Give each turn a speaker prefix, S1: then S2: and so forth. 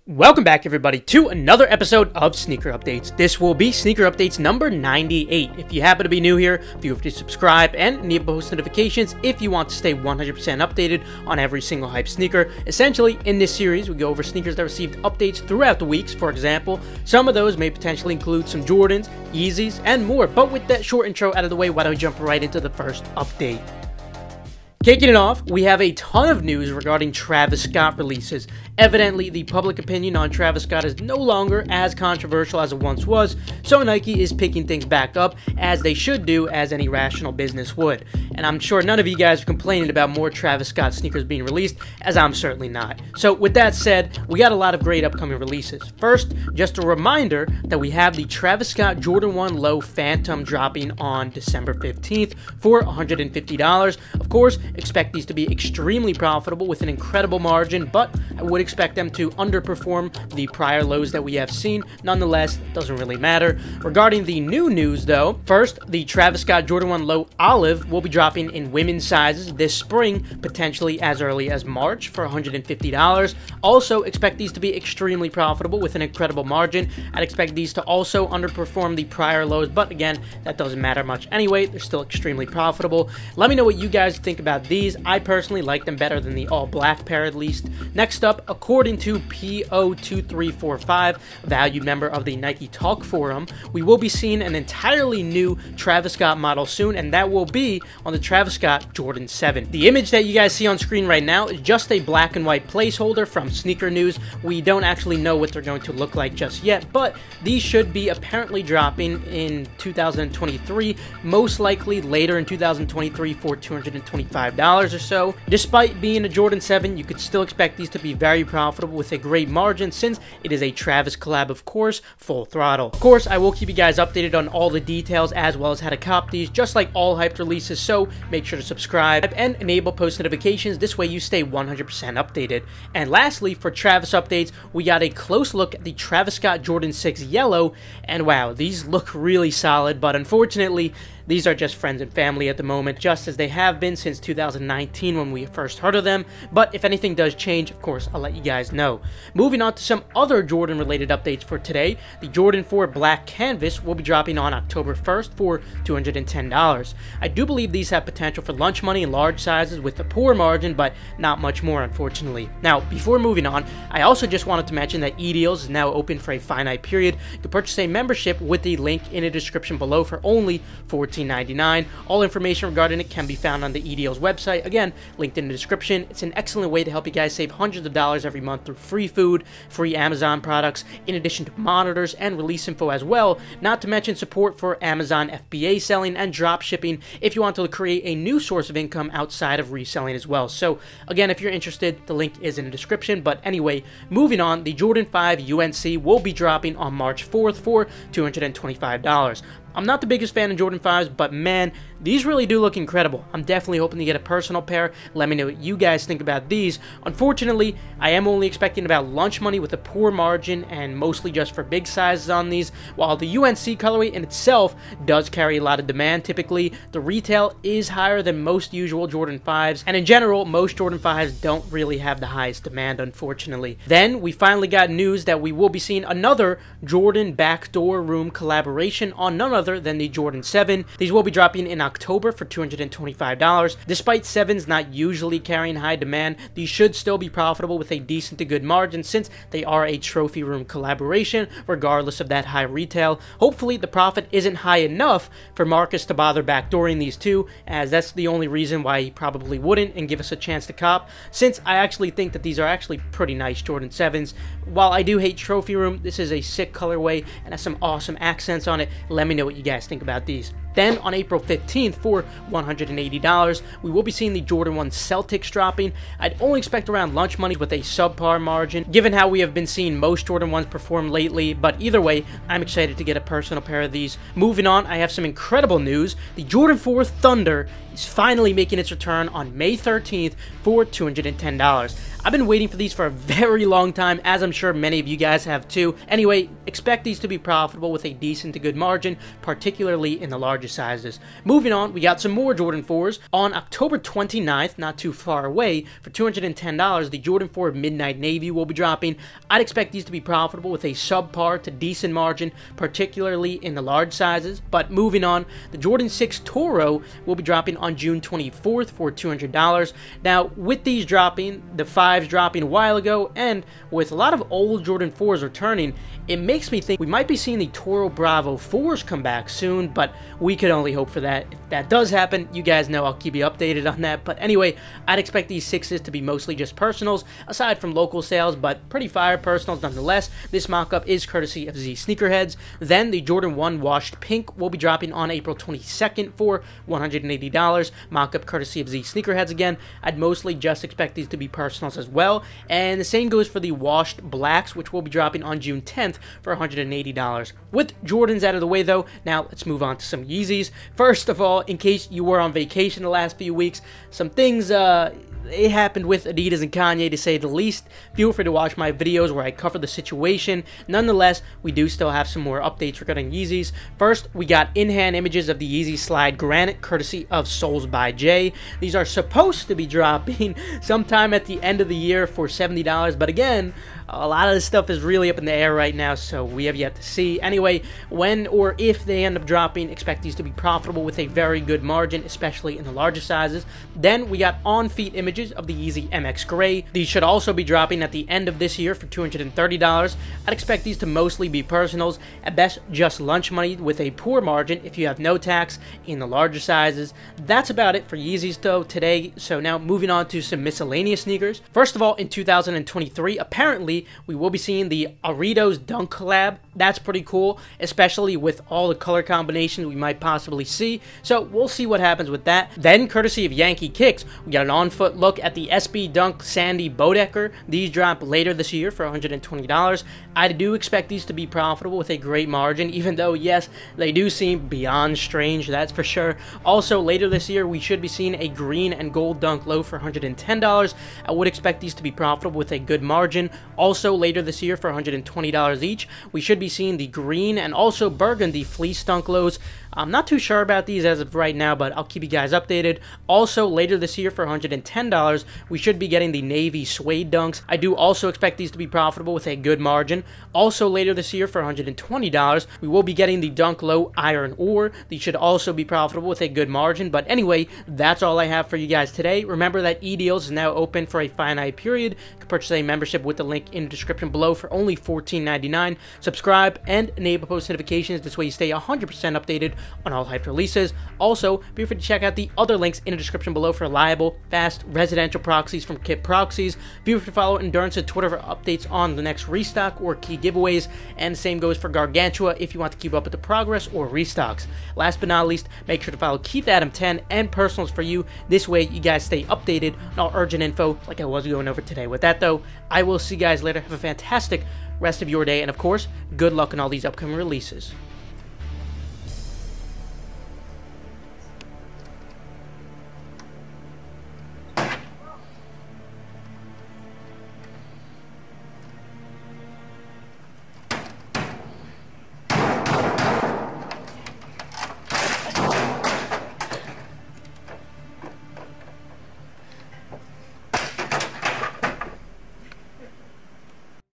S1: Welcome back everybody to another episode of Sneaker Updates. This will be Sneaker Updates number 98. If you happen to be new here, feel free to subscribe and enable post notifications if you want to stay 100% updated on every single hype sneaker. Essentially, in this series, we go over sneakers that received updates throughout the weeks. For example, some of those may potentially include some Jordans, Yeezys, and more. But with that short intro out of the way, why don't we jump right into the first update. Kicking it off, we have a ton of news regarding Travis Scott releases. Evidently, the public opinion on Travis Scott is no longer as controversial as it once was, so Nike is picking things back up, as they should do, as any rational business would. And I'm sure none of you guys are complaining about more Travis Scott sneakers being released, as I'm certainly not. So with that said, we got a lot of great upcoming releases. First, just a reminder that we have the Travis Scott Jordan 1 Low Phantom dropping on December 15th for $150. Of course, expect these to be extremely profitable with an incredible margin, but I would expect them to underperform the prior lows that we have seen. Nonetheless, it doesn't really matter. Regarding the new news though, first, the Travis Scott Jordan 1 Low Olive will be dropping in women's sizes this spring, potentially as early as March for $150. Also, expect these to be extremely profitable with an incredible margin. I'd expect these to also underperform the prior lows, but again, that doesn't matter much anyway. They're still extremely profitable. Let me know what you guys think about these. I personally like them better than the all black pair at least. Next up, according to PO2345, a valued member of the Nike Talk forum, we will be seeing an entirely new Travis Scott model soon, and that will be on the Travis Scott Jordan 7. The image that you guys see on screen right now is just a black and white placeholder from Sneaker News. We don't actually know what they're going to look like just yet, but these should be apparently dropping in 2023, most likely later in 2023 for $225 or so. Despite being a Jordan 7, you could still expect these to be very profitable with a great margin since it is a Travis collab, of course, full throttle. Of course, I will keep you guys updated on all the details as well as how to cop these, just like all hyped releases, so make sure to subscribe and enable post notifications. This way you stay 100% updated. And lastly, for Travis updates, we got a close look at the Travis Scott Jordan 6 Yellow, and wow, these look really solid, but unfortunately, these are just friends and family at the moment, just as they have been since 2019 when we first heard of them, but if anything does change, of course, I'll let you guys know. Moving on to some other Jordan-related updates for today, the Jordan 4 Black Canvas will be dropping on October 1st for $210. I do believe these have potential for lunch money in large sizes with a poor margin, but not much more, unfortunately. Now, before moving on, I also just wanted to mention that eDeals is now open for a finite period. You can purchase a membership with the link in the description below for only $14.99. All information regarding it can be found on the eDeals website. Again, linked in the description. It's an excellent way to help you guys save hundreds of dollars every month through free food, free Amazon products, in addition to monitors and release info as well, not to mention support for Amazon FBA selling and drop shipping if you want to create a new source of income outside of reselling as well. So again, if you're interested, the link is in the description. But anyway, moving on, the Jordan 5 UNC will be dropping on March 4th for $225. I'm not the biggest fan of Jordan 5s, but man, these really do look incredible. I'm definitely hoping to get a personal pair. Let me know what you guys think about these. Unfortunately, I am only expecting about lunch money with a poor margin and mostly just for big sizes on these. While the UNC colorway in itself does carry a lot of demand, typically the retail is higher than most usual Jordan 5s, and in general, most Jordan 5s don't really have the highest demand, unfortunately. Then we finally got news that we will be seeing another Jordan Backdoor Room collaboration on none other than the Jordan 7. These will be dropping in October for $225. Despite 7s not usually carrying high demand, these should still be profitable with a decent to good margin since they are a trophy room collaboration regardless of that high retail. Hopefully the profit isn't high enough for Marcus to bother backdooring these two, as that's the only reason why he probably wouldn't and give us a chance to cop, since I actually think that these are actually pretty nice Jordan 7s. While I do hate trophy room, this is a sick colorway and has some awesome accents on it. Let me know what you guys think about these. Then on April 15th for $180, we will be seeing the Jordan 1 Celtics dropping. I'd only expect around lunch money with a subpar margin, given how we have been seeing most Jordan 1s perform lately, but either way, I'm excited to get a personal pair of these. Moving on, I have some incredible news. The Jordan 4 Thunder is finally making its return on May 13th for $210. I've been waiting for these for a very long time, as I'm sure many of you guys have too. Anyway, expect these to be profitable with a decent to good margin, particularly in the larger largest sizes. Moving on, we got some more Jordan 4s. On October 29th, not too far away, for $210, the Jordan 4 Midnight Navy will be dropping. I'd expect these to be profitable with a subpar to decent margin, particularly in the large sizes. But moving on, the Jordan 6 Toro will be dropping on June 24th for $200. Now, with these dropping, the 5s dropping a while ago, and with a lot of old Jordan 4s returning, it makes me think we might be seeing the Toro Bravo 4s come back soon, but we could only hope for that. If that does happen, you guys know I'll keep you updated on that. But anyway, I'd expect these 6s to be mostly just personals, aside from local sales, but pretty fire personals nonetheless. This mock-up is courtesy of Z Sneakerheads. Then the Jordan 1 Washed Pink will be dropping on April 22nd for $180. Mock-up courtesy of Z Sneakerheads again. I'd mostly just expect these to be personals as well. And the same goes for the Washed Blacks, which will be dropping on June 10th for $180. With Jordans out of the way though, now let's move on to some Yeezys. First of all, in case you were on vacation the last few weeks, some things it happened with Adidas and Kanye, to say the least. Feel free to watch my videos where I cover the situation. Nonetheless, we do still have some more updates regarding Yeezys. First, we got in-hand images of the Yeezy Slide Granite, courtesy of Souls by Jay. These are supposed to be dropping sometime at the end of the year for $70, but again, a lot of this stuff is really up in the air right now, so we have yet to see. Anyway, when or if they end up dropping, expect these to be profitable with a very good margin, especially in the larger sizes. Then we got on-feet images of the Yeezy MX Gray. These should also be dropping at the end of this year for $230. I'd expect these to mostly be personals, at best just lunch money with a poor margin if you have no tax in the larger sizes. That's about it for Yeezys though today, so now moving on to some miscellaneous sneakers. First of all, in 2023, apparently we will be seeing the Adidas Dunk collab. That's pretty cool, especially with all the color combinations we might possibly see. So we'll see what happens with that. Then, courtesy of Yankee Kicks, we got an on-foot look at the SB Dunk Sandy Bodecker. These drop later this year for $120. I do expect these to be profitable with a great margin, even though, yes, they do seem beyond strange, that's for sure. Also, later this year, we should be seeing a green and gold Dunk Low for $110. I would expect these to be profitable with a good margin. Also, later this year for $120 each, we should be seeing the green and also burgundy fleece Dunk Lows. I'm not too sure about these as of right now, but I'll keep you guys updated. Also, later this year for $110, we should be getting the navy suede dunks. I do also expect these to be profitable with a good margin. Also, later this year for $120, we will be getting the Dunk Low iron ore. These should also be profitable with a good margin. But anyway, that's all I have for you guys today. Remember that eDeals is now open for a finite period. You can purchase a membership with the link in the description below for only $14.99. Subscribe and enable post notifications. This way you stay 100% updated on all hyped releases. Also, be free to check out the other links in the description below for reliable, fast, residential proxies from Kit Proxies. Be free to follow Endurance's Twitter for updates on the next restock or key giveaways, and the same goes for Gargantua if you want to keep up with the progress or restocks. Last but not least, make sure to follow Keith Adam 10 and Personals for You. This way you guys stay updated on all urgent info like I was going over today. With that though, I will see you guys later. Have a fantastic rest of your day, and of course, good luck on all these upcoming releases.